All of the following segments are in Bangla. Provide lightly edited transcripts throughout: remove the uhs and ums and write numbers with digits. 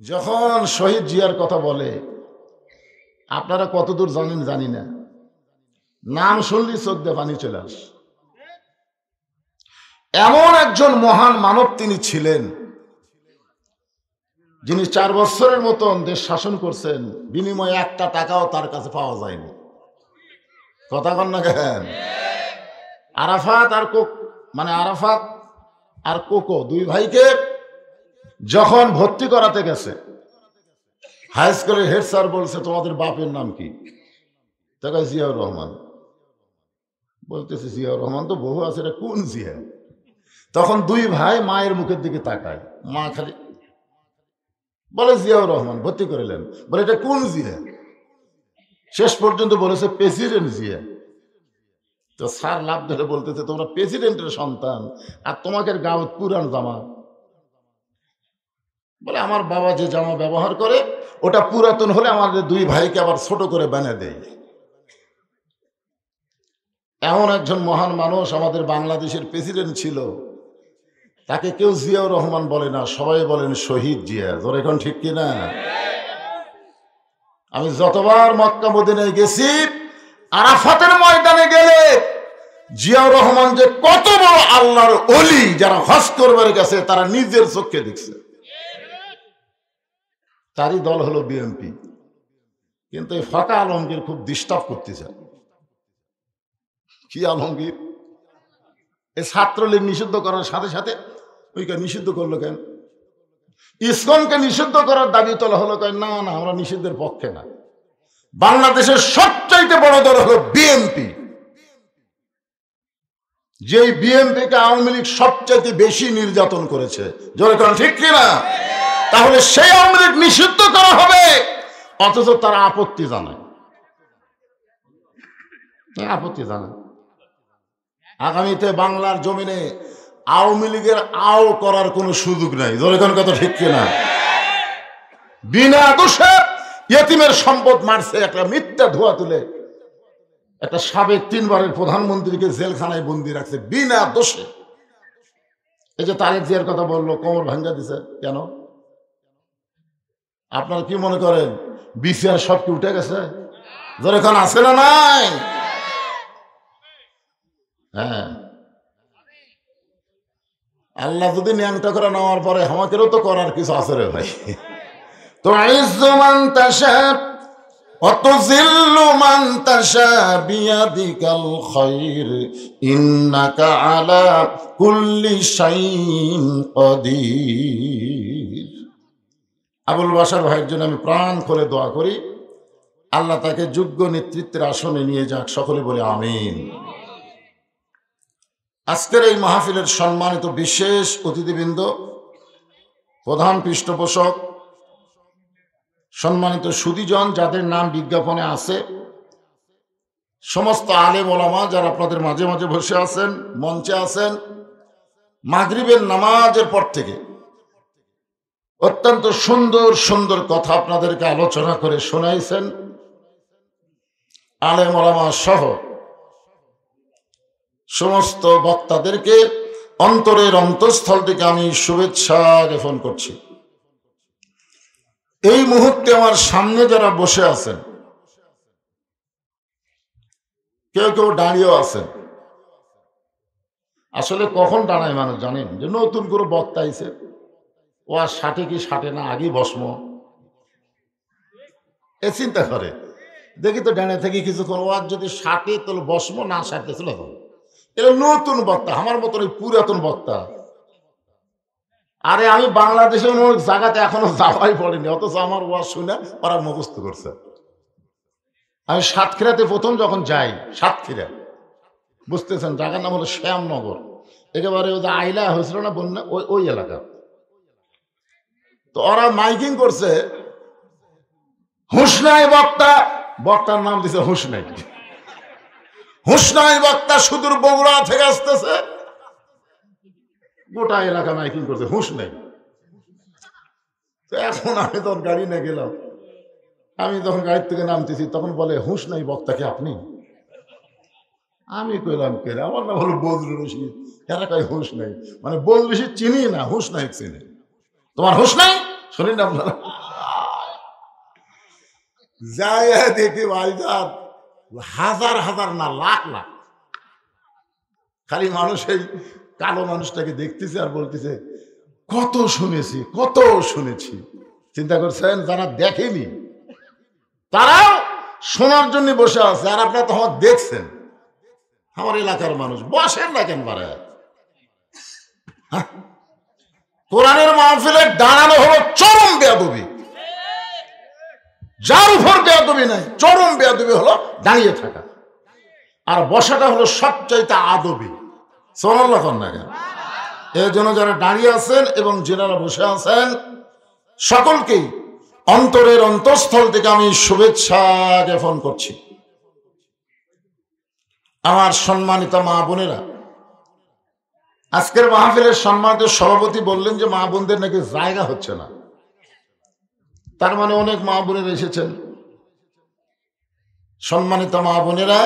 যখন শহীদ জিয়ার কথা বলে আপনারা কতদূর জানেন জানি না, নাম শুনলেই চোখ দিয়ে পানি চলে আসে। এমন একজন মহান মানব তিনি ছিলেন, যিনি 4 বছরের মতন দেশ শাসন করছেন, বিনিময়ে একটা টাকাও তার কাছে পাওয়া যায়নি। কথা কন না কেন? আরাফাত আর কোকো দুই ভাইকে যখন ভর্তি করাতে গেছে, হাই স্কুলের হেড স্যার বলছে তোমাদের বাপের নাম কি? তাকে জিয়াউর রহমান বলতেছে। জিয়াউর রহমান তো বহু আছে, এটা কোন জিয়া? তখন দুই ভাই মায়ের মুখের দিকে তাকায়, মা খালি বলে জিয়াউর রহমান, ভর্তি করিলেন। বলে এটা কোন জিয়া? শেষ পর্যন্ত বলেছে প্রেসিডেন্ট জিয়া। তো স্যার লাভ ধরে বলতেছে তোমরা প্রেসিডেন্টের সন্তান আর তোমাকে গাঁত পুরান জামা। বলে আমার বাবা যে জামা ব্যবহার করে ওটা পুরাতন হলে আমাদের দুই ভাইকে আবার ছোট করে বানিয়ে দেয়। এমন একজন মহান মানুষ আমাদের বাংলাদেশের প্রেসিডেন্ট ছিল, তাকে কেউ জিয়াউর রহমান বলে না, সবাই বলেন শহীদ জিয়া। তোর এখন ঠিক কিনা? আমি যতবার মক্কা মদিনায় গেছি, আরাফাতের ময়দানে গেলে জিয়াউর রহমান যে কত বড় আল্লাহর ওলি, যারা হজ করবার গেছে তারা নিজের চোখে দেখছে। তারই দল হলো বিএনপি। কিন্তু এই ফাঁকা আলমগীর খুব ডিস্টার্ব করতে চায়। কি আলমগীর? এই ছাত্রলীগ নিষিদ্ধ করার সাথে সাথে ওইকে নিষিদ্ধ করলো কেন? ইসকনকে নিষিদ্ধ করার দাবি তোলা হলো কেন? না না, আমরা নিষিদ্ধের পক্ষে না। বাংলাদেশের সবচাইতে বড় দল হলো বিএনপি। যেই বিএনপিকে আওয়ামী লীগ সবচাইতে বেশি নির্যাতন করেছে, জোরে কারণ ঠিক কিনা? তাহলে সেই আওয়ামী লীগ নিষিদ্ধ করা হবে, অথচ তারা আপত্তি জানায়। আগামীতে বাংলার জমিনে আওয়ামী লীগের আও করার কোনো সুযোগ নাই। জোরে কারণ কথা ঠিক কিনা? বিনা দোষে ইয়েতিমের সম্পদ মারছে, একটা মিথ্যা ধোয়া তুলে একটা সাবেক 3 বারের প্রধানমন্ত্রীকে জেলখানায় বন্দি রাখছে বিনা দোষে। এই যে তারেক জিয়ার কথা বললো, কোমর ভাঙ্গা দিছে কেন? আপনারা কি মনে করেন বিচার সব কি উঠে গেছে? যখন আছে না নাই? হ্যাঁ, আল্লাহ যদি ন্যাংটা করে নেওয়ার পরে আমাকেও তো করার কিছু আছে রে ভাই। তো ইজ্জুমান তাশা অতুযিল্লু মান তাশা বিয়াদিকাল খায়র ইন্নাকা আলা কুল্লি শাইইন কাদির। আবুল বাশার ভাইয়ের জন্য আমি প্রাণ খুলে দোয়া করি, আল্লাহ তাকে যোগ্য নেতৃত্বের আসনে নিয়ে যাক। সকলে বলে আমিন। আজকের এই মাহফিলের সম্মানিত বিশেষ অতিথিবৃন্দ, প্রধান পৃষ্ঠপোষক, সম্মানিত সুধীজন যাদের নাম বিজ্ঞাপনে আছে, সমস্ত আলেম ওলামা যারা আপনাদের মাঝে মাঝে বসে আছেন, মঞ্চে আছেন, মাগরিবের নামাজের পর থেকে অত্যন্ত সুন্দর সুন্দর কথা আপনাদেরকে আলোচনা করে শোনাইছেন আলেম ওলামা সহ সমস্ত বক্তাদেরকে অন্তরের অন্তঃস্থল থেকে আমি শুভেচ্ছা জ্ঞাপন করছি। এই মুহূর্তে আমার সামনে যারা বসে আছেন, কেউ কেউ দাঁড়িয়েও আছেন। আসলে কখন দাঁড়ায় মানুষ জানেন? যে নতুন করে বক্তা আইছে, ও আর ষাটে কি ষাটে না, আগেই বসম এ চিন্তা করে। দেখি তো ডানে থেকে কিছুক্ষণ, ও আর যদি ষাটে তাহলে বসম, না ষাটে চলে যাবো। এটা নতুন বক্তা, আমার মতন ওই পুরাতন বক্তা। আরে আমি বাংলাদেশের অনেক জায়গাতে এখনো যাওয়াই পড়েনি, অথচ আমার ওয়াজ শুনে ওরা মুখস্থ করছে। আমি সাতক্ষীরাতে প্রথম যখন যাই, সাতক্ষীরা বুঝতেছেন, জায়গার নাম হলো শ্যামনগর, একেবারে ওই যে আইলা হয়েছিল না বন্যা, ওই এলাকা। তো ওরা মাইকিং করছে, হুঁশনাই বক্তা, বক্তার নাম দিছে হুঁশনাই। হুঁশনাই বক্তা সুদূর বগুড়া থেকে আসতেছে, গোটা এলাকা মাইকিং করছে হুঁশনাই। তো এখন আমি তখন গাড়ি নিয়ে গেলাম, আমি যখন গাড়ির থেকে নামতেছি তখন বলে হুঁশনাই বক্তাকে আপনি? আমি কইলাম কে? আমার নাম হলো বদরুল রশিদ। এরা কয় হুঁশনাই, মানে বদরুল রশিদ চিনি না, হুঁশনাই চিনি। তোমার হুঁশ নাই? শুনেন আপনারা? যাই দেখি ভাইজান হাজার হাজার না লাখ লাখ খালি মানুষ এই কালো মানুষটাকে দেখতেছে আর বলতেছে কত শুনেছি কত শুনেছি। চিন্তা করছেন যারা দেখেনি তারাও শোনার জন্য বসে আছে, আর আপনারা তো আমার দেখছেন। আমার এলাকার মানুষ বসেন না কেন পারে? কোরআনের মাহফিলে দাঁড়ানো হলো চরম বেয়াদবি, যার উপর বেয়াদবি নাই চরম বেয়াদবি হলো দাঁড়িয়ে থাকা, আর বসাটা হলো সবচাইতে আদবি। সুবহানাল্লাহ না কেন? এর জন্য যারা দাঁড়িয়ে আছেন এবং যারা বসে আছেন সকলকেই অন্তরের অন্তঃস্থল থেকে আমি শুভেচ্ছা জ্ঞাপন করছি। আমার সম্মানিত মা বোনেরা, আজকের মাহফিলের সম্মানিত সভাপতি বললেন যে মা বোনদের নাকি জায়গা হচ্ছে না, তার মানে অনেক মা বোনেরা এসেছেন। সম্মানিত মা বোনেরা,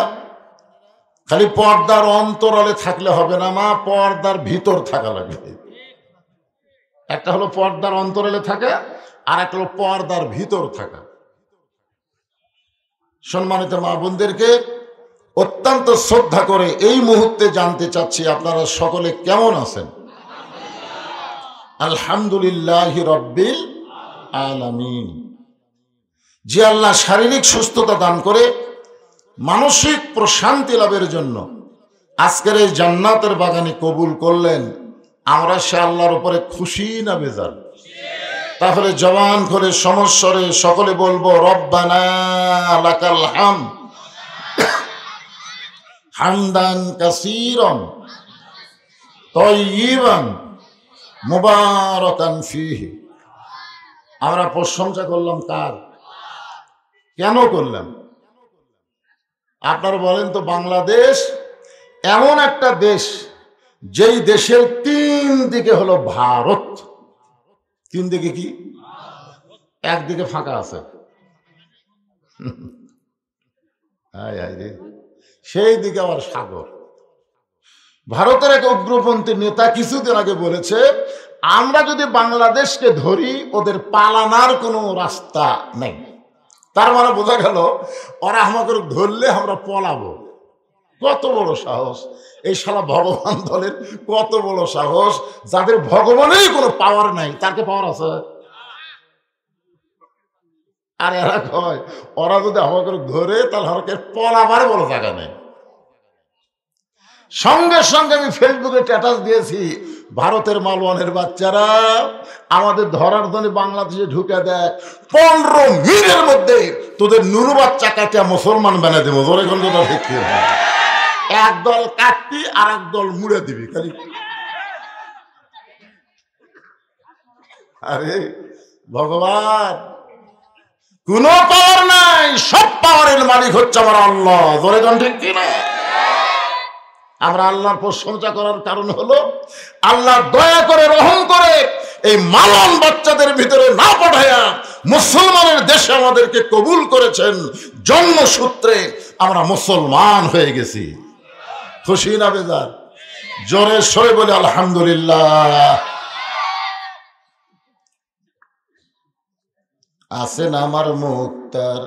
খালি পর্দার অন্তরালে থাকলে হবে না মা, পর্দার ভিতর থাকা লাগবে। একটা হলো পর্দার অন্তরালে থাকা, আর একটা হলো পর্দার ভিতর থাকা। সম্মানিত মা বোনদেরকে অত্যন্ত শ্রদ্ধা করে এই মুহূর্তে জানতে চাচ্ছি আপনারা সকলে কেমন আছেন? আলহামদুলিল্লাহি রাব্বিল আলামিন। যে আল্লাহ শারীরিক সুস্থতা দান করে মানসিক প্রশান্তি লাভের জন্য আজকের এই জান্নাতের বাগানে কবুল করলেন, আমরা সে আল্লাহর উপরে খুশি না বেজার? তাহলে জবান করে সমস্বরে সকলে বলবো রব্বানা লাকাল হামদ হামদান কাসীরান তাইয়িবান মুবারাকান ফীহি। আমরা প্রশংসা করলাম কার? কেন করলাম? আপনারা বলেন তো, বাংলাদেশ এমন একটা দেশ যেই দেশের তিন দিকে হলো ভারত। তিন দিকে কি? একদিকে ফাঁকা আছে, সেই দিকে আবার সাগর। ভারতের এক উগ্রপন্থী নেতা কিছুদিন আগে বলেছে, আমরা যদি বাংলাদেশকে ধরি ওদের পালানোর কোনো রাস্তা নেই। তার মানে বোঝা গেল ওরা আমাকে ধরলে আমরা পলাবো। কত বড় সাহস! এই শালা ভগবান দলের কত বড় সাহস! যাদের ভগবানের কোনো পাওয়ার নাই, তাকে পাওয়ার আছে। আর এরা কয় ওরা যদি আমাকে ধরে তাহলে আমাকে পলাবার বড় জায়গা নেই। সঙ্গে সঙ্গে আমি ফেসবুকে স্ট্যাটাস দিয়েছি, ভারতের মালওয়ানের বাচ্চারা আমাদের ধরার জন্য বাংলাদেশে ঢুকে দেয়, 15 মিনিটের মধ্যে তোদের নুনু বাচ্চা কাটিয়া মুসলমান বানিয়ে দেবো। ধরে কোন কথা ঠিক? একদল কাটবি আর একদল মুড়ে দিবি খালি। আরে ভগবান, কোন পাওয়ার নাই, সব পাওয়ারের মালিক হচ্ছে আমার আল্লাহ। ধরে কোন ঠিক কিনা? আমরা আল্লাহর প্রশংসা করার কারণ হলো আল্লাহ দয়া করে রহম করে এই মালন বাচ্চাদের ভিতরে না পাঠায়া মুসলমানের দেশে আমাদেরকে কবুল করেছেন। জন্মসূত্রে আমরা মুসলমান হয়ে গেছি। খুশি না বেজার? জোরে সরে বলে আলহামদুলিল্লাহ। আছেন আমার মুক্তার,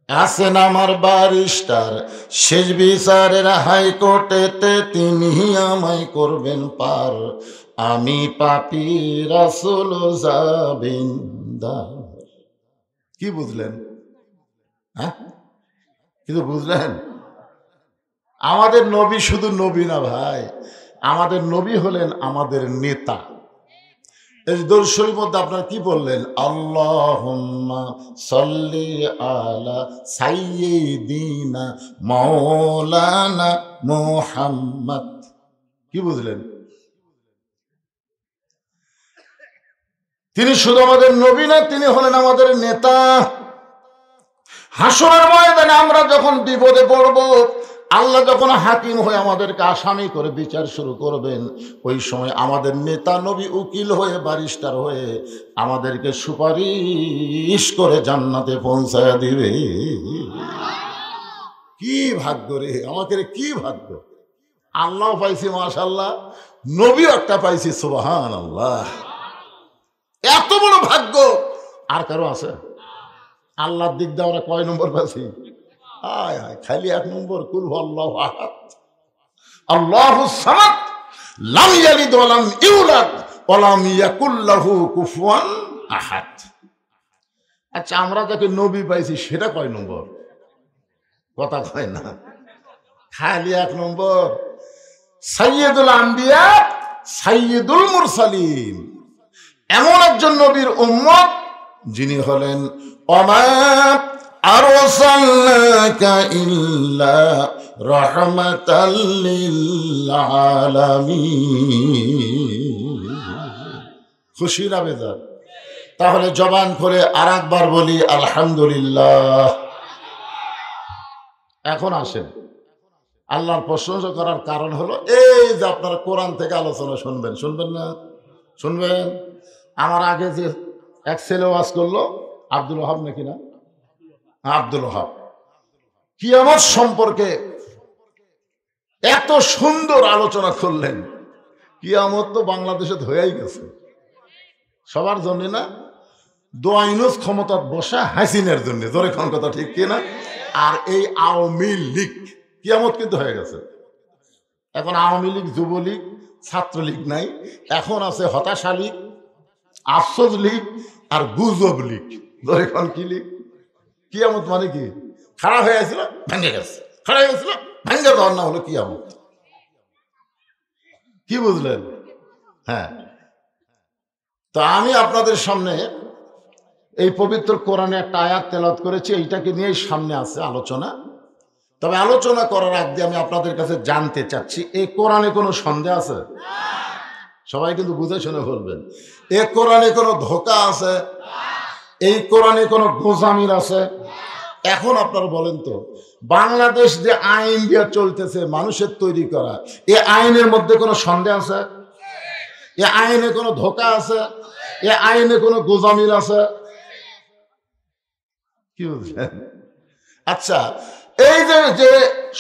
আছেন আমার ব্যারিস্টার, শেষ বিচারের হাইকোর্টেতে তিনি আমায় করবেন পার। আমি পাপী রাসূল জাবিন্দার। কি বুঝলেন? হ্যাঁ, কিন্তু বুঝলেন আমাদের নবী শুধু নবী না ভাই, আমাদের নবী হলেন আমাদের নেতা। এই দরুদ শরীফের মধ্যে আপনারা কি বললেন? আল্লাহুম্মা সাল্লি আলা সাইয়্যিদিনা মাওলানা মুহাম্মদ। কি বুঝলেন? তিনি শুধু আমাদের নবী না, তিনি হলেন আমাদের নেতা। হাসরের ময়দানে আমরা যখন বিপদে পড়ব, আল্লাহ যখন হাকিম হয়ে আমাদেরকে আসামি করে বিচার শুরু করবেন, ওই সময় আমাদের নেতা নবী উকিল হয়ে ব্যারিস্টার হয়ে আমাদেরকে সুপারিশ করে জান্নাতে পৌঁছায়া দিবে। কি ভাগ্য রে আমাকে, কি ভাগ্য! আল্লাহ পাইছি মাশাআল্লাহ, নবী একটা পাইছি সুবহানাল্লাহ। এত বড় ভাগ্য আর কারো আছে? আল্লাহর দিক দিয়ে আমরা কয় নম্বর পাচ্ছি? আয় আয়, খালি 1 নম্বর, কুল হুয়াল্লাহু আহাদ আল্লাহুস সামাদ লাম ইয়ালিদ ওয়া লাম ইউলাদ ওয়া লাম ইয়াকুল লাহু কুফুয়ান আহাদ। আচ্ছা, আমরা যাকে নবী পাইছি সেটা কয় নম্বর? কথা কয় না, খালি 1 নম্বর। সাইয়্যিদুল আম্বিয়া সাইয়্যিদুল মুরসালিন, এমন একজন নবীর উম্মত যিনি হলেন ওমা আরসালনাকা ইল্লা রাহমাতাল লিল আলামিন। খুশি না বেজার? তাহলে জবান করে আরেকবার বলি আলহামদুলিল্লাহ। এখন আসেন, আল্লাহর প্রশংসা করার কারণ হলো এই যে আপনারা কোরআন থেকে আলোচনা শুনবেন, শুনবেন না? শুনবেন। আমার আগে যে এক ছেলে ওয়াজ করলো, আব্দুল ওহাব নাকি না? আব্দুল ওহাব, কিয়ামত সম্পর্কে এত সুন্দর আলোচনা করলেন। কিয়ামত তো বাংলাদেশে হয়েই গেছে সবার জন্য না, দোয়াইনুস ক্ষমতার বসা হাসিনের জন্য, জোরে খান কথা ঠিক কিনা? আর এই আওয়ামী লীগ, কিয়ামত কিন্তু হয়ে গেছে। এখন আওয়ামী লীগ, যুবলীগ, ছাত্রলীগ নাই, এখন আছে হতাশা লীগ, আফসোস লীগ আর গুজব লীগ। জোরে খান কি লীগ? কিয়ামত মানে কি? খারাপ হয়ে গেছিল, ভেঙে গেছে, খারাপ হয়ে গেছিল, ভেঙে যাওয়ার না হলো কিয়ামত। কি বুঝলেন? হ্যাঁ, তো আমি আপনাদের সামনে এই পবিত্র কোরআনে একটা আয়াত তেলাওয়াত করেছি, এইটাকে নিয়েই সামনে আছে আলোচনা। তবে আলোচনা করার আগে আমি আপনাদের কাছে জানতে চাচ্ছি, এই কোরআনে কোনো সন্দেহ আছে? সবাই কিন্তু বুঝে শুনে বলবেন, এ কোরআনে কোনো ধোঁকা আছে? এই কোরআনে কোনো গোজামির আছে? এখন আপনারা বলেন তো, বাংলাদেশ যে আইন দিয়ে চলতেছে মানুষের তৈরি করা, এ আইনের মধ্যে কোনো সন্দেহ আছে? এ আইনে কোনো ধোঁকা আছে? এ আইনে কোনো গোজামিল আছে? কি বুঝলেন? আচ্ছা, এই যে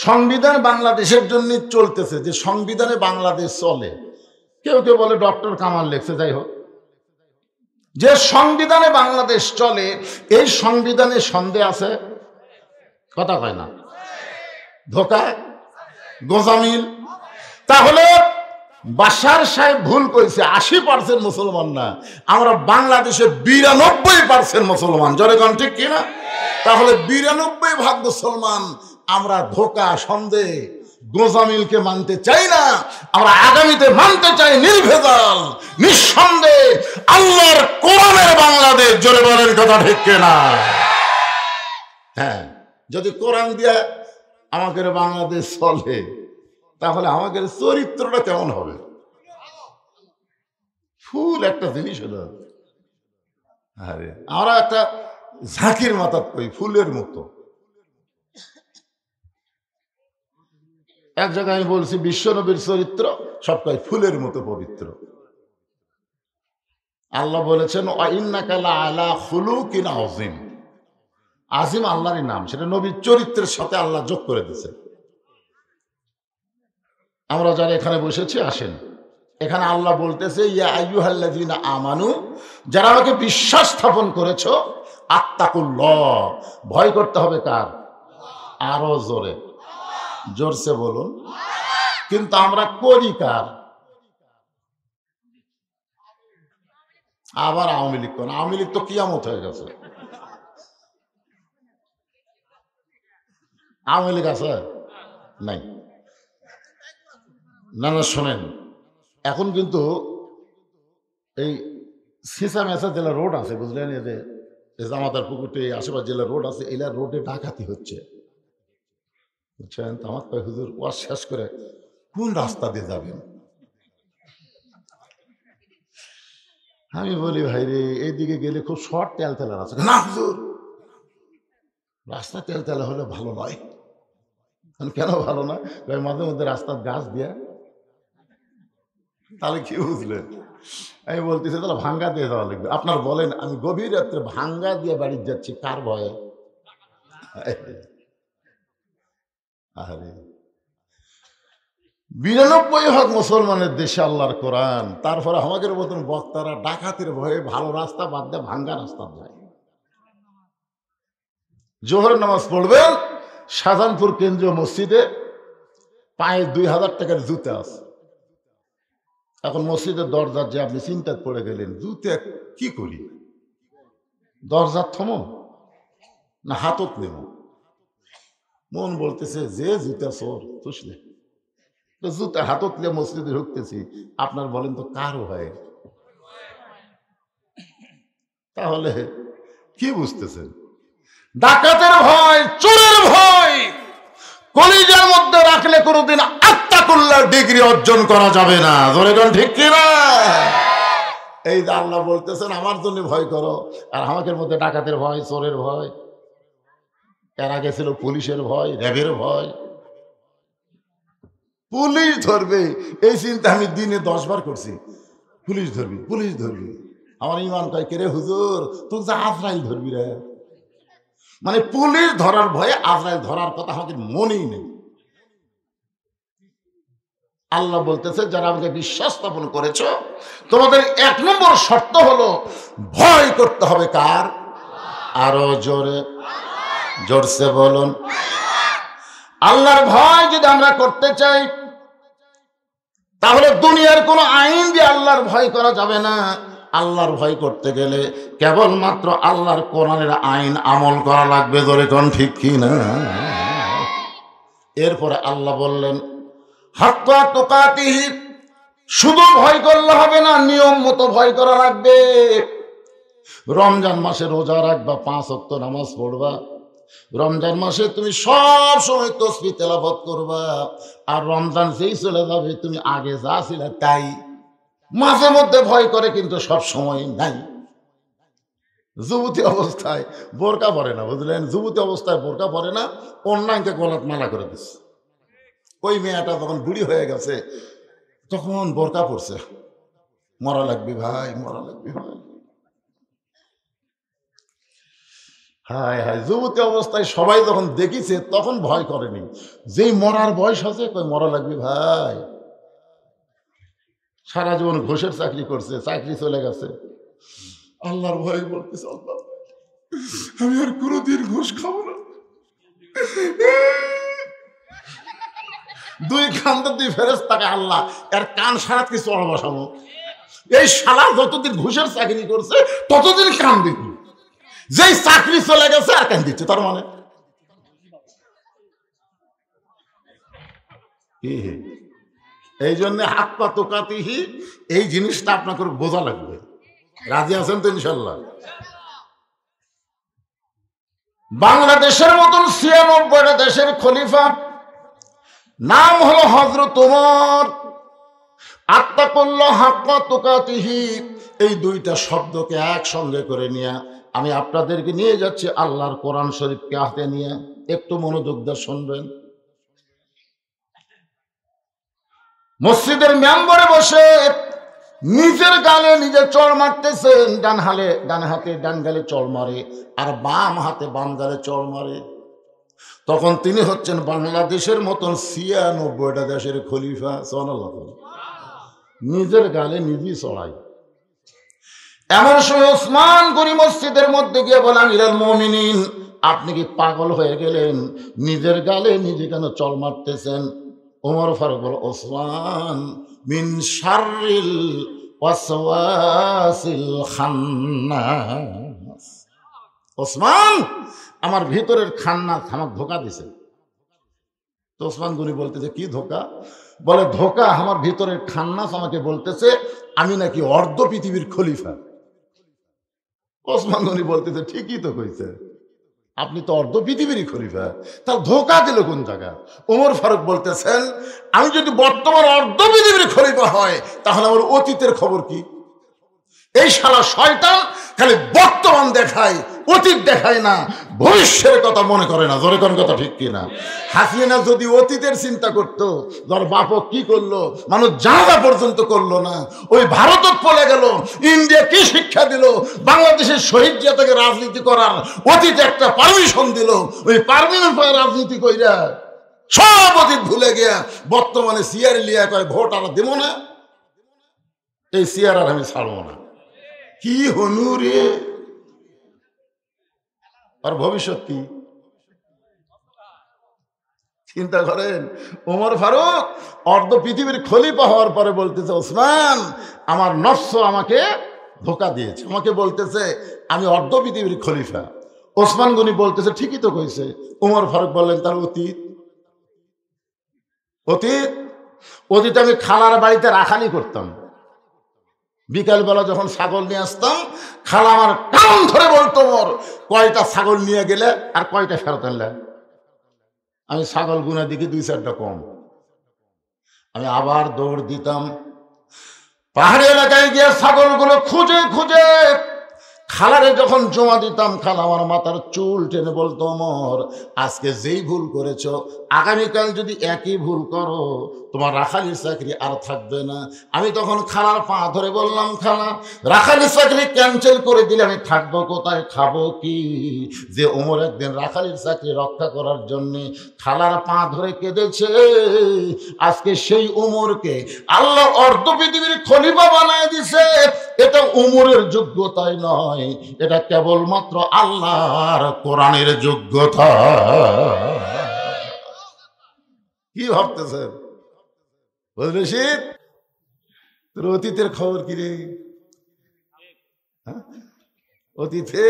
সংবিধান বাংলাদেশের জন্য চলতেছে, যে সংবিধানে বাংলাদেশ চলে, কেউ কেউ বলে ডক্টর কামাল লেখছে, যাই হোক, যে সংবিধানে বাংলাদেশ চলে, এই সংবিধানে সন্দেহ আছে? কথা কয় না, ধোঁকা, গোজামিল। তাহলে বাশার সাহেব ভুল কইছে, 80% মুসলমান না, আমরা বাংলাদেশে 92% মুসলমান। জোরে কোন ঠিক কিনা? তাহলে 92% মুসলমান আমরা ধোঁকা, সন্দেহ, গোজামিলকে মানতে চাই না। আমরা আগামীতে মানতে চাই নির্ভেজাল, নিঃসন্দেহ আল্লাহর কোরআনের বাংলাদেশ। জোরে বলেন কথা ঠিক কিনা? হ্যাঁ, যদি কোরআন দিয়ে আমাদের বাংলাদেশ চলে, তাহলে আমাদের চরিত্রটা কেমন হবে? ফুল একটা জিনিস হলো, আরে আমরা একটা ঝাঁকির মাথা কই, ফুলের মতো। এক জায়গায় আমি বলছি বিশ্বনবীর চরিত্র সব কয় ফুলের মতো পবিত্র। আল্লাহ বলেছেন ইন্নাকা লাআলা খুলুকিন আযীম। আজিম আল্লাহরই নাম, সেটা নবীর চরিত্রের সাথে আল্লাহ যোগ করে দিয়েছে। আমরা যারা এখানে বসেছি আসেন, এখানে আল্লাহ বলতেছে ইয়া আইয়ুহাল্লাযীনা আমানু, যারা আমাকে বিশ্বাস স্থাপন করেছো, আত্তাকুল্লাহ, ভয় করতে হবে কার? আরো জোরে, জোরসে বলুন। কিন্তু আমরা করি কার? আবার আওয়ামী লীগ কোন? আওয়ামী লীগ তো কিয়ামত হয়ে গেছে। আওয়ামী লীগ আছে? নাই। না না, শোনেন, এখন কিন্তু এই সিসা মেসা জেলা রোড আছে, বুঝলেন? এই যে জামাতার পুকুরটি আশেপাশ জেলা রোড আছে, এলার রোডে ডাকাতি হচ্ছে, বুঝছেন? তো আমার কয় হুজুর ওয়াজ শেষ করে কোন রাস্তা দিয়ে যাবেন? আমি বলি ভাই রে, এইদিকে গেলে খুব শর্ট তেল তেলার আছে। না হুজুর, রাস্তা তেল তেলা হলে ভালো নয়। কেন ভালো না? মাঝে মধ্যে রাস্তার গাছ দিয়ে, তাহলে কি বুঝলেন? আমি বলতেছি তাহলে ভাঙ্গা দিয়ে যাওয়া লাগবে। আপনার বলেন, আমি গভীর রাত্রে ভাঙ্গা দিয়ে বাড়ি যাচ্ছি কার ভয়ে? আরে ৯২% মুসলমানের দেশে আল্লাহর কোরআন, তারপরে আমাদের মতন বক্তারা ডাকাতের ভয়ে ভালো রাস্তা বাদ দিয়ে ভাঙ্গা রাস্তা যায়। জোহরের নামাজ পড়বেন শাহজাহানপুর কেন্দ্রীয় মসজিদে, পায়ে ২,০০০ টাকার জুতা আছে। এখন মসজিদের দরজার যে আপনি চিন্তায় পড়ে গেলেন, জুতে কি করি, দরজার থমো না হাতত নেব? মন বলতেছে যে জুতা চোর তুসলে, জুতা হাতত নিয়ে মসজিদে ঢুকতেছি, আপনার বলেন তো কারো হয়? তাহলে কি বুঝতেছেন? ডাকাতের ভয়, চোরের ভয় কলিজার মধ্যে রাখলে কোনোদিন আত্মাকুল্লাহ ডিগ্রি অর্জন করা যাবে না। ধরে কোন ঠিক কিনা? এই যে আল্লাহ বলতেছেন আমার জন্য ভয় করো, আর আমাদের মধ্যে ডাকাতের ভয়, চোরের ভয়, এর আগে ছিল পুলিশের ভয়, র্যাবের ভয়। পুলিশ ধরবে এই চিন্তা আমি দিনে 10 বার করছি, পুলিশ ধরবি পুলিশ ধরবি। আমার ইমান কয় কে রে হুজুর, তোর যে আজরাইল ধরবি রে। মানে পুলিশ ধরার ভয়ে আজরাইল ধরার কথা আমাদের মনেই নেই। আল্লাহ বলতেছে যারা আমাকে বিশ্বাস স্থাপন করেছ, তোমাদের 1 নম্বর শর্ত হলো ভয় করতে হবে কার? আরো জোরে জোরসে বলুন। আল্লাহর ভয় যদি আমরা করতে চাই, তাহলে দুনিয়ার কোন আইন দিয়ে আল্লাহর ভয় করা যাবে না। আল্লাহর ভয় করতে গেলে কেবলমাত্র আল্লাহর কোরআনের আইন আমল করা লাগবে। ধরে কোন ঠিক কি না? এরপরে আল্লাহ বললেন হাক্কা তুকাতিহি, শুধু ভয় করলে হবে না, নিয়ম মতো ভয় করা লাগবে। রমজান মাসে রোজা রাখবা, 5 ওয়াক্ত নামাজ পড়বা। রমজান মাসে তুমি সব সময় তাসবিহ তেলাওয়াত করবা। আর রমজান যেই চলে যাবে তুমি আগে যা ছিলে তাই। মাঝে মধ্যে ভয় করে, কিন্তু সব সময় নাই। যুবতী অবস্থায় বোরকা পরে না, বুঝলেন? যুবতী অবস্থায় বোরকা পরে না, অন্যায়কে গলাত মালা করে দিচ্ছে। ওই মেয়েটা যখন বুড়ি হয়ে গেছে তখন বোরকা পড়ছে। মরা লাগবে ভাই, মরা লাগবে ভাই। হায় হায়, যুবতী অবস্থায় সবাই যখন দেখিছে তখন ভয় করেনি। যেই মরার বয়স আছে কই মরা লাগবে ভাই। সারা জীবন ঘুষের চাকরি করছে, চাকরি চলে গেছে, আল্লাহর ভয় বলতেছে আল্লাহ আমি আর কোনোদিন ঘুষ খাবো না। 2 কান্দে 2 ফেরেশতাকে আল্লাহ এর কান সারাত কি চড় বসাবো। এই শালা যতদিন ঘুষের চাকরি করছে ততদিন কান দিবি, যেই চাকরি চলে গেছে আর কান দিচ্ছে। তার মানে এই জন্য হাক্কা তুকাতিহি, এই জিনিসটা আপনাকে বোঝা লাগবে। রাজি আছেন তো ইনশাল্লাহ? বাংলাদেশের মতন 96টা দেশের খলিফা নাম হলো হযরত ওমর। আত্তাকুল্লাহ হাক্কা তুকাতিহি, এই 2টা শব্দকে একসঙ্গে করে নিয়ে আমি আপনাদেরকে নিয়ে যাচ্ছি আল্লাহর কোরআন শরীফকে হাতে নিয়ে। একটু মনোযোগ দিয়ে শুনবেন। মসজিদের মেম্বরে বসে নিজের গালে নিজে চড় মারতেছেন। ডান হাতে ডান গালে চড় মারে, আর বাম হাতে বাম গালে চড় মারে। তখন তিনি হচ্ছেন বাংলাদেশের মতন 96টা দেশের খলিফা। সুবহানাল্লাহ। নিজের গালে নিজেই চড়াই। এমন সময় ওসমান গনি মসজিদের মধ্যে গিয়ে বলে আমিরুল মুমিনিন, আপনি কি পাগল হয়ে গেলেন? নিজের গালে নিজে কেন চড় মারতেছেন? ওমর ফারুক বল ওসমান মিন শাররিল ওয়াসওয়াসিল খান্নাস। ওসমান, আমার ভিতরের খান্নাস আমাকে ধোঁকা দিছে। তো ওসমান গনি বলতেছে কি ধোঁকা? বলে ধোঁকা আমার ভিতরের খান্নাস আমাকে বলতেছে আমি নাকি অর্ধ পৃথিবীর খলিফা। ওসমান গনি বলতেছে ঠিকই তো কইছে, আপনি তো অর্ধ পৃথিবীরই খলিফা, তার ধোঁকা দিল কোন জায়গা? ওমর ফারুক বলতেছেন আমি যদি বর্তমান অর্ধ পৃথিবীর খলিফা হয় তাহলে আমার অতীতের খবর কি? এই শালা শয়তান খালি বর্তমান দেখায়, অতীত দেখায় না, ভবিষ্যতের কথা মনে করে না। জোরে কোন কথা ঠিক কিনা? হাসিনা যদি অতীতের চিন্তা করতো, ধর বাপক কি করলো, মানুষ জানাজা পর্যন্ত করলো না, ওই ভারত পলে গেল, ইন্ডিয়া কি শিক্ষা দিল, বাংলাদেশের শহীদ জাতিকে রাজনীতি করার অতীতে একটা পারমিশন দিল, ওই পারমিশন পায় রাজনীতি কইরা সব অতীত ভুলে গিয়া বর্তমানে সিয়ার লিয়া কয় ভোট আর দেব না, এই সিয়ার আর আমি ছাড়বো না। কি হনু রে, আর ভবিষ্যৎ কি চিন্তা করেন। ওমর ফারুক অর্ধ পৃথিবীর খলিফা হওয়ার পরে বলতেছে, ওসমান আমার নফস আমাকে ধোকা দিয়েছে, আমাকে বলতেছে আমি অর্ধ পৃথিবীর খলিফা। ওসমান গনি বলতেছে ঠিকই তো কইছে। ওমর ফারুক বললেন তার অতীত, অতীত অতীত আমি খালার বাড়িতে রাখালি করতাম, বিকালবেলা যখন ছাগল নিয়ে আসতাম খালা আমার কান ধরে বলতো, ওমর কয়টা ছাগল নিয়ে গেলে আর কয়টা ফেরত আনলে? আমি ছাগল গুনা দেখি 2-4টা কম, আমি আবার দৌড় দিতাম পাহাড়ি এলাকায় গিয়ে ছাগলগুলো খুঁজে খুঁজে খালারে যখন জমা দিতাম, খালা আমার মাথার চুল টেনে বলতো, ওমর আজকে যেই ভুল করেছো আগামীকাল যদি একই ভুল করো তোমার রাখালির চাকরি আর থাকবে না। আমি তখন খালার পা ধরে বললাম, খালা রাখালির চাকরি ক্যান্সেল করে দিলে আমি থাকবো কোথায়, খাবো কি? যে ওমর একদিন রাখালির চাকরি রক্ষা করার জন্যে খালার পা ধরে কেঁদেছে, আজকে সেই ওমরকে আল্লাহ অর্ধ পৃথিবীর খলিফা বানায় দিছে। এটা ওমরের যোগ্যতাই নয়, এটা কেবলমাত্র আল্লাহর কোরআনের যোগ্যতা। কি ভাবতেছেন রশিদ, তোর অতীতের খবর কি রে? অতীতে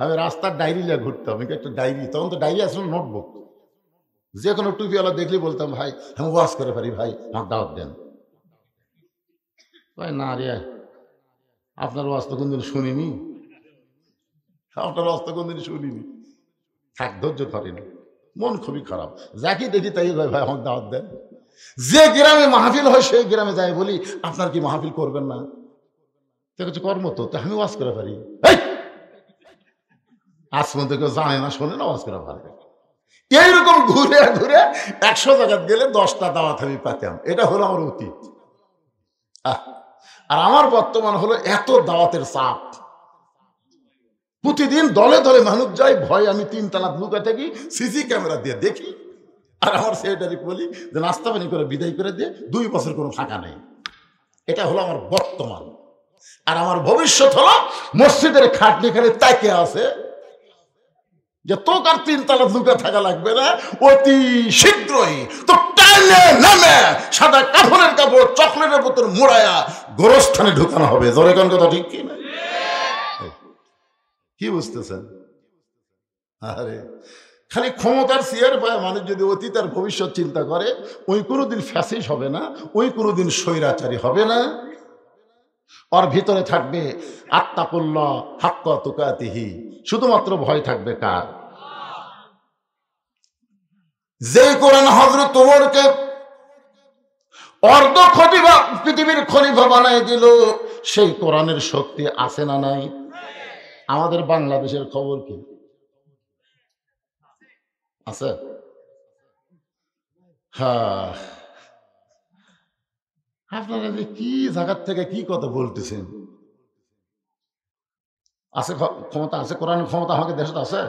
আমি রাস্তার ডায়েরি লিয়ে ঘুরতাম, একটা ডায়েরি, তখন তো ডায়েরি আসলে নোটবুক, যে কোনো টুপিওয়ালা দেখলে বলতাম, ভাই আমি ওয়াজ করে পারি, ভাই আমার দাওয়াত দেন। ভাই না রে, আপনার ওয়াজ তো কোনদিন শুনিনি, আপনার ওয়াজ তো কোনদিন শুনিনি, থাক ধৈর্য ধরেনি, মন খুবই খারাপ, যাকে দেখি তাই ভাই ভাই আমার দাওয়াত দেন। যে গ্রামে মাহফিল হয় সেই গ্রামে যাই বলি, আপনার কি মাহফিল করবেন না? কিছু কর্ম তো আমি ওয়াজ করে পারি, আজ পর্যন্ত কেউ জানে না শোনে না ওয়াজ করে পারে। এইরকম ঘুরে ঘুরে 100 জায়গায় গেলে 10টা দাওয়াত আমি পাতাম, এটা হলো আমার অতীত। আর আমার বর্তমান হলো এত দাওয়াতের চাপ, প্রতিদিন দলে দলে মানুষ যায়, ভয় আমি 3 তালা লুকা থাকি, সিসি ক্যামেরা দিয়ে দেখি। আর আমার সেক্রেটারি বলি যে নাস্তা পানি করে বিদায় করে দিয়ে 2 বছর কোনো ফাঁকা নেই। এটা হলো আমার বর্তমান। আর আমার ভবিষ্যৎ হলো মসজিদের খাটনি খালি তাকে আছে যে তোকে আর 3 তালা লুকা থাকা লাগবে না, অতি শীঘ্রই তো টাইনে নামে সাদা কাপড়ের কাপড় চকলেটের বোতল মোড়ায়া গোরস্থানে ঢুকানো হবে। জোরে কোন কথা ঠিক কি না? কি বুঝতেছেন? আরে খালি ক্ষমতার চেয়ার পায় মানুষ যদি অতীত আর ভবিষ্যৎ চিন্তা করে, ওই কোনোদিন ফ্যাসিস্ট হবে না, ওই কোনোদিন স্বৈরাচারী হবে না। ওর ভিতরে থাকবে আত্তাকুল্লাহ হাক্কা তুকাতিহি, শুধুমাত্র ভয় থাকবে কার? যে কোরআন হযরত ওমরকে অর্ধ খলিফা পৃথিবীর খলিফা বানায় দিল, সেই কোরআনের শক্তি আছে না নাই? আমাদের বাংলাদেশের খবর কি আছে? হ্যাঁ, আপনারা যে কি জায়গার থেকে কি কথা বলতেছেন? আছে ক্ষমতা, আছে কোরআন ক্ষমতা আমাকে দেশে আছে।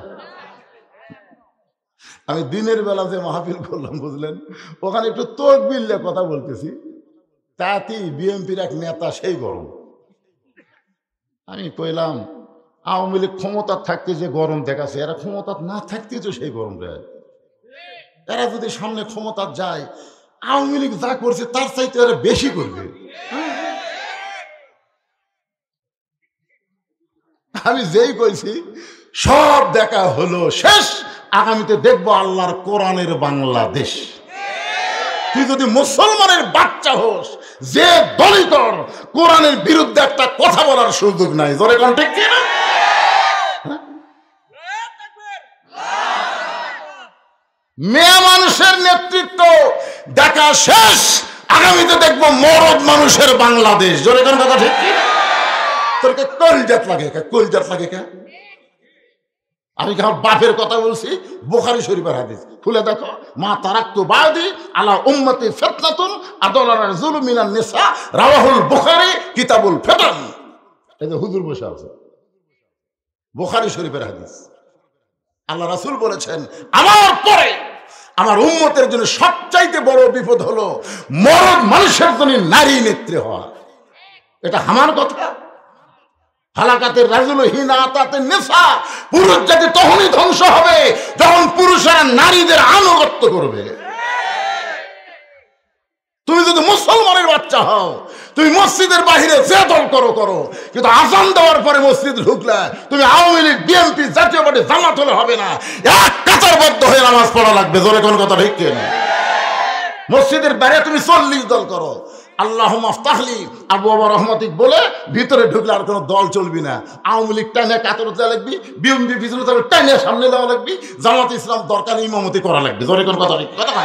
আমি দিনের বেলা যে মাহফিল করলাম বুঝলেন, ওখানে একটু তকবির নিয়ে কথা বলতেছি, তাতেই বিএনপির এক নেতা সেই গরম। আমি কইলাম আওয়ামী লীগ ক্ষমতা থাকতে যে গরম দেখাচ্ছে, এরা ক্ষমতা না থাকতে তো সেই গরম দেয়। এরা যদি সামনে ক্ষমতা যায়, আওয়ামী লীগ যা করছে তার চাইতে এরা বেশি করবে। আমি যেই কইছি সব দেখা হলো শেষ, আগামীতে দেখবো আল্লাহর কোরআনের বাংলাদেশ। তুই যদি মুসলমানের বাচ্চা হোস, যে দলিতর কোরআনের বিরুদ্ধে একটা কথা বলার সুযোগ নাই। জোরে কোন ঠিক কি না? মেয়ে মানুষের নেতৃত্ব দেখা শেষ, আগামীতে দেখবো মরদ মানুষের বাংলাদেশ। জোরে কোন কথা ঠিক কি না? তোর কলজাত লাগে, কলজাত লাগে কে? আমি কি আমার বাপের কথা বলছি? বুখারী শরীফের হাদিস খুলে দেখো, মা তারাক্তু বাদি আলা উম্মতি ফিতনাতুন আদালার রাজুল মিনান নিসা, রাওয়াহুল বুখারী কিতাবুল ফিতান। এই যে হুজুর বসে আছে, বুখারী শরীফের হাদিস। আল্লাহ রাসূল বলেছেন, আমার পরে আমার উম্মতের জন্য সবচাইতে বড় বিপদ হলো মরদ মানুষের জন্য নারী নেত্রী হওয়া। এটা আমার কথা। হালাকাতের রাজুল হিনা তাতে নেশা, পুরুষ জাতি তখনই ধ্বংস হবে যখন পুরুষেরা নারীদের আনুগত্য করবে। তুমি যদি মুসলমানের বাচ্চা হও, তুমি মসজিদের বাহিরে যে দল করো, কিন্তু আজান দেওয়ার পরে মসজিদ ঢুকলে তুমি আওয়ামী লীগ, বিএনপি, জাতীয় পার্টি, জামাত হলে হবে না, এক কাতারবদ্ধ হয়ে নামাজ পড়া লাগবে। জোরে কোন কথা ঠিক কিনা? মসজিদের বাইরে তুমি 40 দল করো, আল্লাহ মাফতাহলি আবু বাবা রহমাতিক বলে ভিতরে ঢুকলে আর কোনো দল চলবি না। আওয়ামী লীগ টাইনে কাতরে দেওয়া লাগবি, বিএনপি পিছনে টাইনে সামনে দেওয়া লাগবি, জামাত ইসলাম দরকার ইমামতি করা লাগবে। জোরে কোন কথা ঠিক কথা না?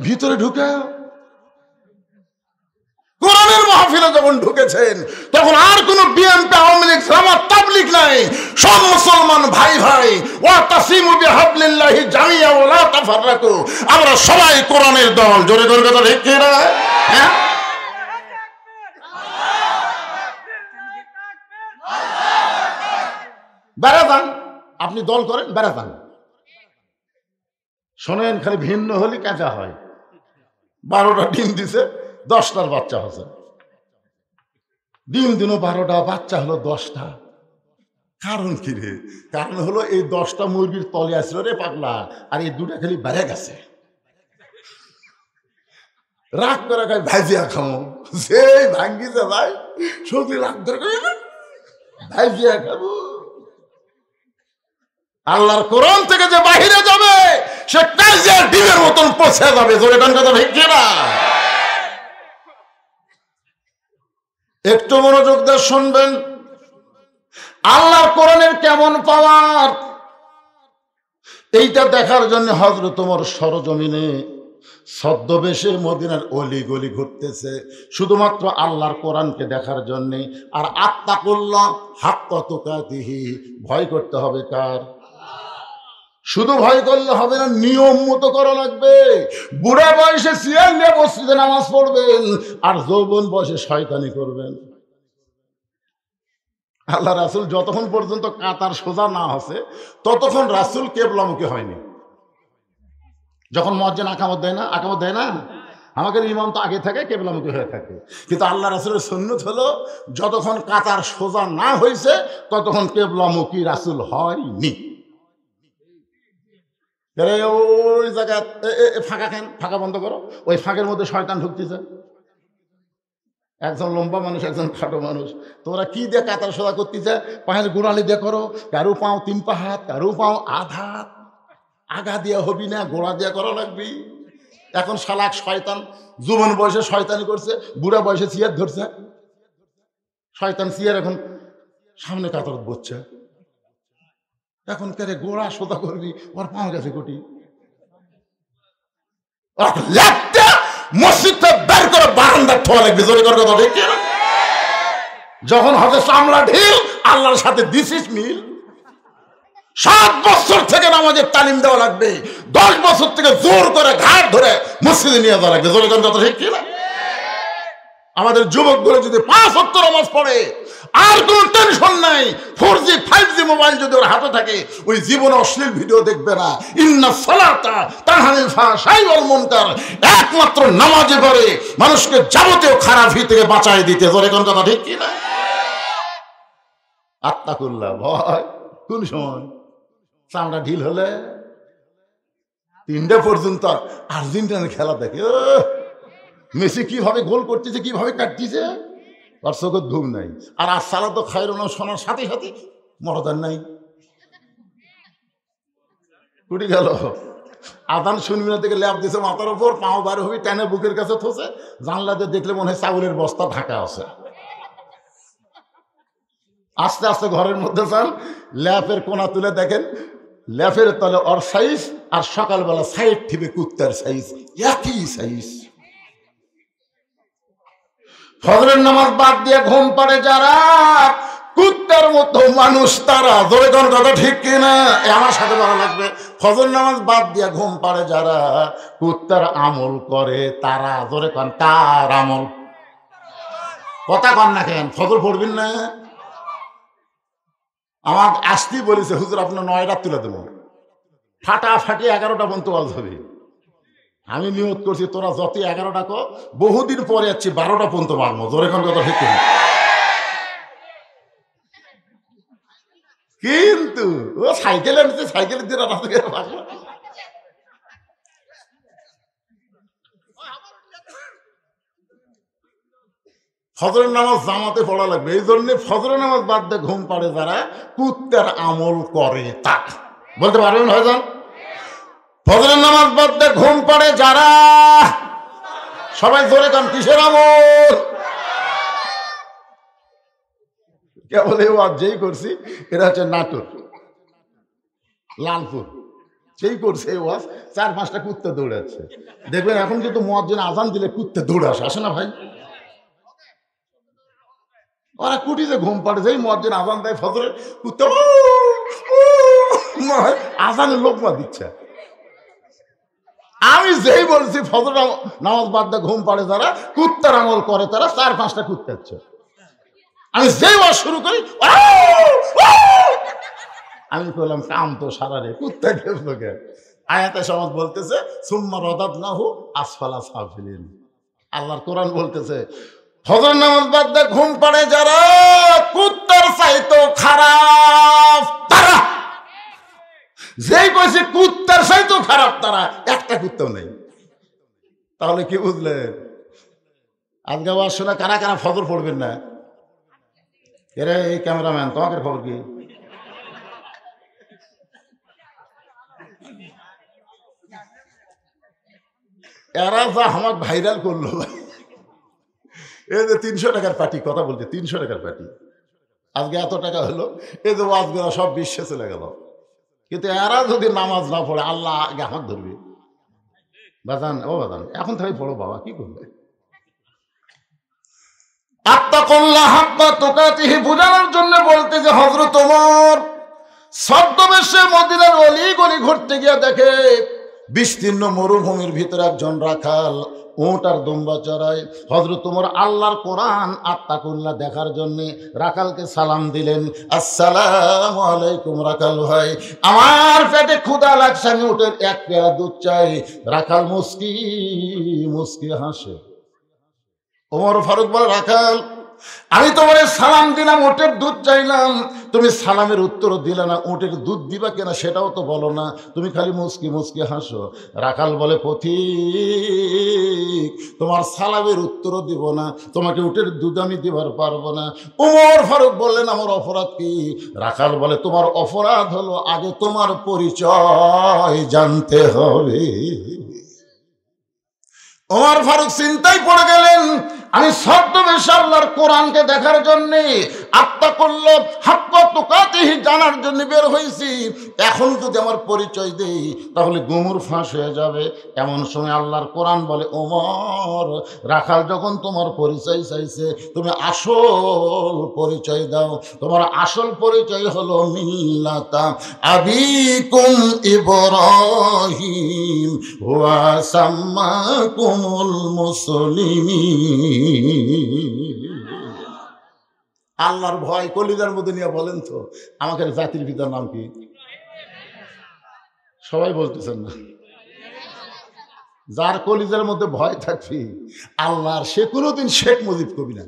ভিতরে ঢুকে কোরআনের মাহফিলে যখন ঢুকেছেন তখন আর কোন বিএনপি, আওয়ামী লীগ, জামাত, তাবলীগ নাই। সব মুসলমান ভাই ভাই। ওয়াতাসিমু বিহাবলিল্লাহি জামিয়া ওয়া লা তাফাররাকু। আমরা সবাই কোরআনের দল। জোরে জোরে কথা ঠিক কি না? হ্যাঁ, বেড়া যান, আপনি দল করেন, বেড়া যান। শোনেন, খালি ভিন্ন হলে কাঁচা হয়। 12টা ডিম দিছে, 10টার বাচ্চা হচ্ছে। ডিম দিন 12টা, বাচ্চা হলো 10টা। কারণ কি রে? কারণ হলো এই 10টা মুরগির তলে আসলো রে পাগলা, আর এই 2টা খালি বেড়ে গেছে। রাগ করে খাই ভাইজিয়া খামো, সেই ভাঙ্গিছে ভাই, সত্যি রাগ ধরে ভাইজিয়া খাবো। আল্লাহর কোরআন থেকে যে বাহিরে যাবে সে কাজিয়ার ডিমের মতন পচে যাবে। জোরে কোন কথা ঠিক না? একটু মনোযোগ দিয়ে শুনবেন। আল্লাহর কোরআনের কেমন পাওয়ার, এইটা দেখার জন্য হযরত ওমর সরজমিনে ছদ্মবেশে মদিনার অলি গলি ঘুরতেছে শুধুমাত্র আল্লাহর কোরআনকে দেখার জন্য। আর আত্তাকুল্লাহ হাক্কা তুকাতিহি, ভয় করতে হবে কার? শুধু ভয় করলে হবে না, নিয়ম মতো করা লাগবে। বুড়া বয়সে সিয়ার নিয়ে মসজিদে নামাজ পড়বেন, আর যৌবন বয়সে শয়তানি করবেন। আল্লাহ রাসূল যতক্ষণ পর্যন্ত কাতার সোজা না হচ্ছে ততক্ষণ রাসূল কেবলামুখী হয়নি। যখন মুয়াজ্জিন আকামত দেয় না, আমাদের ইমাম তো আগে থাকে কেবলামুখী হয়ে থাকে। কিন্তু আল্লাহ রাসূলের সুন্নত হলো যতক্ষণ কাতার সোজা না হয়েছে ততক্ষণ কেবলামুখী রাসূল হয়নি। ওই জায়গা ফাঁকা বন্ধ করো, ওই ফাঁকের মধ্যে শয়তান ঢুকতেছে। একজন লম্বা মানুষ, একজন খাটো মানুষ, তোমরা কি দিয়ে কাতার সোজা করতেছে? পায়ের গোড়ালি দিয়ে করো, কারো পাও 3 পা হাত, কারো পাও আধা হাত। আগা দিয়া হবি না, গোড়া দিয়া করা লাগবি। এখন শালাক শয়তান যুবন বয়সে শয়তানি করছে, বুড়া বয়সে চেয়ার ধরছে। শয়তান চেয়ার এখন সামনে কাতার বসছে। এখন কেরে গোড়া সোজা করবি, ওর পাওয়া গেছে কোটি। মসজিদটা বের করে বারান্দা থোয়া লাগবে। জোরে করে কথা ঠিক। যখন হবে চামড়া ঢিল, আল্লাহর সাথে দিস মিল। 7 বছর থেকে নামাজের তালিম দেওয়া লাগবে, 10 বছর থেকে জোর করে ঘাট ধরে মসজিদে নিয়ে যাওয়া লাগবে। জোরে করে কথা ঠিক কি না? আমাদের যুবকগুলো যদি 5 ওয়াক্ত নামাজ পড়ে আর কোনো টেনশন নাই, 4G 5G মোবাইল যদি ওর হাতে থাকে, ওই জীবনে অশ্লীল ভিডিও দেখবে না। ইন্নাস সালাতা তানহানিল ফাহশাই ওয়াল মুনকার, একমাত্র নামাজে পারে মানুষকে যাবতীয় খারাপ থেকে বাঁচায় দিতে। জোরে কোন কথা ঠিক কি না? আত্তাকুল্লাহ, ভয় কোন সময়? চামড়া ঢিল হলে 3টা পর্যন্ত আর্জেন্টিনার খেলা দেখে, মেসি কিভাবে গোল করতেছে, কিভাবে কাটতেছে, আর চোখের ঘুম নাই। আর সালাত খায়রুন শোনার সাথে সাথে মরদার নাই, উঠে গেল। আদান শুনবি না থেকে ল্যাপ দিছে মাথার উপর, পাও বার হবি, টানে বুকের কাছে থসে, জানলাতে দেখলে মনে হয় চাউলের বস্তা ঢাকা আছে। আস্তে আস্তে ঘরের মধ্যে যান, ল্যাপের কোনা তুলে দেখেন ল্যাপের তলে ওর সাইজ, আর সকালবেলা সাইড ঠিবে কুত্তার সাইজ, একই সাইজ। ফজরের নামাজ বাদ দিয়ে ঘুম পাড়ে যারা, কুত্তার মতো মানুষ তারা। ধরে কোন কথা ঠিক কিনা? আমার সাথে ভালো লাগবে। ফজর নামাজ বাদ দিয়ে ঘুম পাড়ে যারা, কুত্তার আমল করে তারা। ধরে কোন তার আমল? কথা কন না কেন? ফজর পড়বেন না? আমার আসতেই বলেছে হুজুর আপনার 9টা তুলে দেবো, ফাটাফাটি 11টা পর্যন্ত ওয়াজ হবে। আমি নিয়ত করছি তোরা যত 11টা কো, বহুদিন পরে যাচ্ছি 12টা পর্যন্ত মারবো, জোরে কোন কথা ঠিক না? কিন্তু ও সাইকেল এনেছে, সাইকেলের দিয়ে ফজরের নামাজ জামাতে পড়া লাগবে। এই জন্য ফজরের নামাজ বাদ দিয়ে ঘুম পাড়ে যারা কুত্তার আমল করে তা বলতে পারবেন ভাইজান? ফজরের নামাজ বাদ দিয়ে ঘুম পাড়ে যারা, সবাই ধরে কান কিসের আমল? কেবল এই ওয়াজ যেই করছি, এটা হচ্ছে নাটোর লালপুর, সেই করছে এই ওয়াজ, 4-5টা কুত্তে দৌড়াচ্ছে। দেখবেন এখন কিন্তু মুয়াজ্জিন আজান দিলে কুত্তে দৌড়ে আসে না ভাই? ওরা কুটিতে ঘুম পাড়ে, যেই মুয়াজ্জিন আজান দেয় ফজরে, কুত্তে আজানের লোকমা দিচ্ছে। আমি যেই বলছি ফজর নামাজ বাদ দিয়ে ঘুম পাড়ে যারা কুত্তার আমল করে, তারা 4-5টা কুত্তে হচ্ছে। আমি যেই ওয়াজ শুরু করি আমি বললাম কাম তো সারা রে, কুত্তা খেললো কে? আয়াতে সমাজ বলতেছে সুম্মা রাদাদনাহু আসফালা সাফিলিন। আল্লাহর কোরআন বলতেছে ফজর নামাজ বাদ দিয়ে ঘুম পাড়ে যারা কুত্তার চাইতো খারাপ তারা। যেই কইছে কুত্তার চাইতো খারাপ তারা, একটা কুত্তাও নেই। তাহলে কি বুঝলেন? আজকে ওয়াজ শুনে কারা কারা ফজর পড়বেন না? এরে এই ক্যামেরাম্যান, তোমাকে খবর কি? এরা যা আমার ভাইরাল করলো ভাই, এই যে 300 টাকার পার্টি, কথা বলছে 300 টাকার পার্টি, আজকে এত টাকা হলো, এই যে ওয়াজগুলো সব বিশ্বে চলে গেল। কিন্তু এরা যদি নামাজ না পড়ে আল্লাহ আগে হাত ধরবে। বাজান ও বাজান, এখন থেকে পড়ো বাবা, কি করবে? আত্তাকুল্লাহ হাক্কা তুকাতিহি বুঝানোর জন্য বলতে যে হযরত ওমর ছদ্মবেশে মদিনার অলি গলি ঘুরতে গিয়ে দেখে বিস্তীর্ণ মরুভূমির ভিতরে একজন রাখাল উট আর দুম্বা চড়ায়। হযরত ওমর আল্লাহর কোরআন আত্তাকুল্লাহ দেখার জন্য রাখালকে সালাম দিলেন, আসসালামু আলাইকুম রাখাল ভাই, আমার পেটে ক্ষুধা লাগছে, আমি উটের 1 পেয়ালা দুধ চাই। রাখাল মুস্কি মুস্কি হাসে। ওমর ফারুক বলে রাখাল, আমি তোমার সালাম দিলাম, উটের দুধ চাইলাম, তুমি সালামের উত্তর দিলে না, উটের দুধ দিবা কেনা সেটাও তো বলো না, তুমি খালি মুস্কি মুস্কি হাসো। রাখাল বলে পথিক, তোমার সালামের উত্তরও দিব না, তোমাকে উটের দুধ আমি দিবার পারবো না। ওমর ফারুক বললেন আমার অপরাধ কি? রাখাল বলে তোমার অপরাধ হলো আগে তোমার পরিচয় জানতে হবে। ওমর ফারুক চিন্তায় পড়ে গেলেন, আমি ছদ্মবেশে আল্লাহর কোরআনকে দেখার জন্য আত্তাকুল্লাহ হাক্কা তুকাতিহি জানার জন্য বের হয়েছি, এখন যদি আমার পরিচয় দেই তাহলে গুমুর ফাঁস হয়ে যাবে। এমন সময় আল্লাহর কোরআন বলে ওমর, রাখাল যখন তোমার পরিচয় চাইছে তুমি আসল পরিচয় দাও। তোমার আসল পরিচয় হলো মিল্লাতা আবিকুম ইব্রাহিম ওয়া সাম্মাকুমুল মুসলিমিন। আল্লাহর ভয় কলিজার মধ্যে নিয়ে বলেন তো আমাকে জাতির পিতার নাম কি? সবাই বলতেছেন না। যার কলিজার মধ্যে ভয় থাকবে আল্লাহর, সে কোনোদিন শেখ মুজিব কবি না।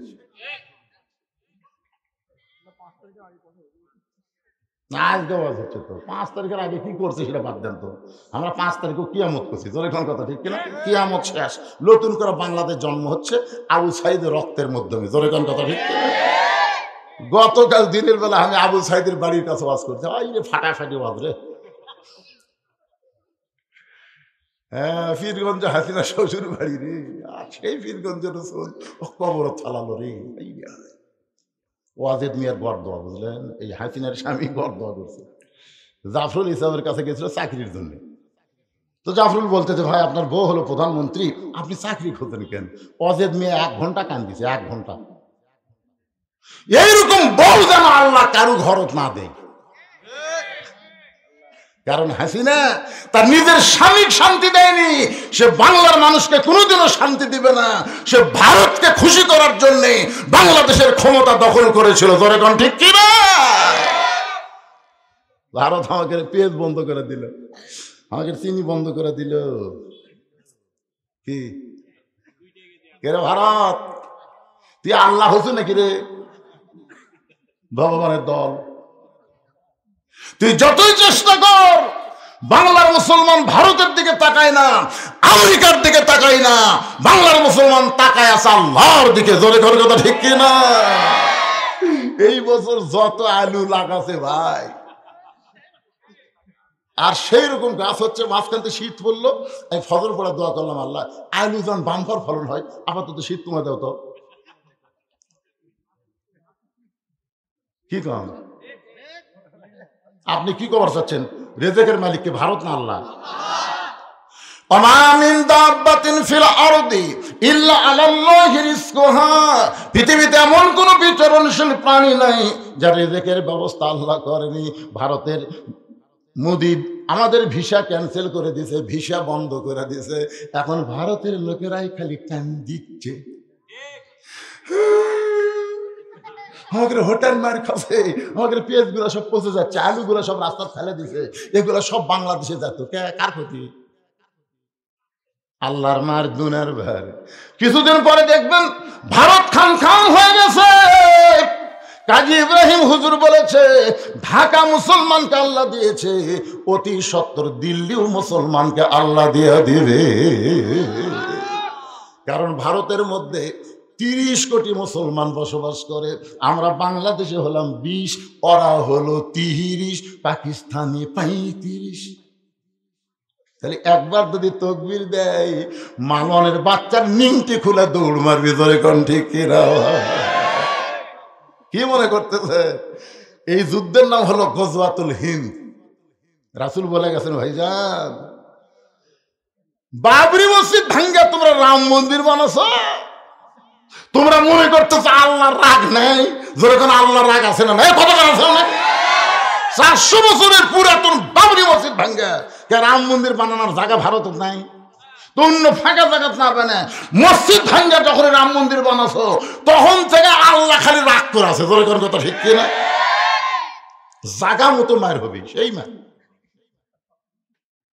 আজকে হচ্ছে তো 5 তারিখের আগে কি করছে সেটা বাদ দেন তো। আমরা 5 তারিখও কিয়ামত করছি, জোরে কোন কথা ঠিক কিনা? কিয়ামত শেষ, নতুন করে বাংলাদেশ জন্ম হচ্ছে আবু সাইদের রক্তের মাধ্যমে, জোরে কোন কথা ঠিক কিনা? গতকাল দিনের বেলা আমি আবু সাইদের বাড়ির কাছে ওয়াজ করছি, আই রে ফাটাফাটি ওয়াজ রে। হ্যাঁ, পীরগঞ্জ হাসিনা শ্বশুর বাড়ি রে, আর সেই পীরগঞ্জের কবর চালালো রে। ওয়াজেদ মিয়ার গড়দোয়া, বুঝলেন? এই হাসিনার স্বামী গড়দোয়া করছে। জাফরুল ইসলামের কাছে গেছিল চাকরির জন্য। তো জাফরুল বলতেছে ভাই আপনার বউ হলো প্রধানমন্ত্রী, আপনি চাকরি খোঁজেন কেন? ওয়াজেদ মিয়া 1 ঘন্টা কান্দিছে, 1 ঘন্টা। এইরকম বউ যেন আল্লাহ কারু ঘরত না দেয়। কারণ হাসিনা তার নিজের স্বামীর শান্তি দেয়নি, সে বাংলার মানুষকে কোনোদিনও শান্তি দিবে না। সে ভারতকে খুশি করার জন্য বাংলাদেশের ক্ষমতা দখল করেছিল, জোরে কোন ঠিক কি না? ভারত আমাকে পেঁয়াজ বন্ধ করে দিল, আমাকে চিনি বন্ধ করে দিল। কি রে ভারত, তুই আল্লাহ হচ্ছে নাকি রে? ভগবানের দল। তুই যতই চেষ্টা কর, বাংলার মুসলমান ভারতের দিকে তাকায় না, আমেরিকার দিকে তাকায় না, বাংলার মুসলমান তাকায় আছে আল্লাহর দিকে। জোরে করে কথা ঠিক কিনা? এই বছর যত আলু লাগাছে ভাই, আর সেই রকম গাছ হচ্ছে। মাঝখানতে শীত পড়লো, আমি ফজর পড়া দোয়া করলাম, আল্লাহ আলু যখন বাম্পার ফলন হয়, আপাতত শীত কমে দাও তো। কি কম? আপনি কি খবর চাচ্ছেন? রেজেকের মালিককে ভারত না আল্লাহ? পৃথিবীতে এমন কোন বিচরণশীল প্রাণী নাই যার রিজেকের ব্যবস্থা আল্লাহ করেনি। ভারতের মোদি আমাদের ভিসা ক্যান্সেল করে দিয়েছে, ভিসা বন্ধ করে দিয়েছে। এখন ভারতের লোকেরাই খালি কান দিচ্ছে। আমাদের হোটেল মার খাচ্ছে, আমাদের পেঁয়াজ গুলো সব পচে যাচ্ছে, আলু গুলো সব রাস্তা ফেলে দিছে, এগুলো সব বাংলাদেশে যেত। কার ক্ষতি? আল্লাহর মার দুনার ভার। কিছুদিন পরে দেখবেন ভারত খান খান হয়ে গেছে। কাজী ইব্রাহিম হুজুর বলেছে, ঢাকা মুসলমানকে আল্লাহ দিয়েছে, অতি সত্বর দিল্লিও মুসলমানকে আল্লাহ দিয়ে দিবে। কারণ ভারতের মধ্যে 30 কোটি মুসলমান বসবাস করে। আমরা বাংলাদেশে হলাম 20, ওরা হলো 30, পাকিস্তানি 35। তাহলে একবার যদি তকবীর দেয়, মালনের বাচ্চার নিংটি খুলে দৌড় মারবি। ধরে কোন ঠিক কিনা? কি মনে করতেছে? এই যুদ্ধের নাম হলো গজওয়াতুল হিন্দ। রাসূল বলে গেছেন, ভাইজান বাবরি মসজিদ ভাঙ্গা তোমরা রাম মন্দির বানাছো, তোমরা মনে করতেছো আল্লাহর রাগ নেই। যেরকম আল্লাহর রাগ আছে না? কথা আছে না? 400 বছরের পুরাতন বাবরি মসজিদ ভাঙ্গা রাম মন্দির বানানোর জায়গা ভারত নাই তো? অন্য ফাঁকা জায়গা না বানা মসজিদ ভাঙ্গা যখন রাম মন্দির বানাছো, তখন থেকে আল্লাহ খালি রাগ করে আছে। যেরকম কথা ঠিক কিনা? জাগা মতো মায়ের হবি, সেই মায়ের।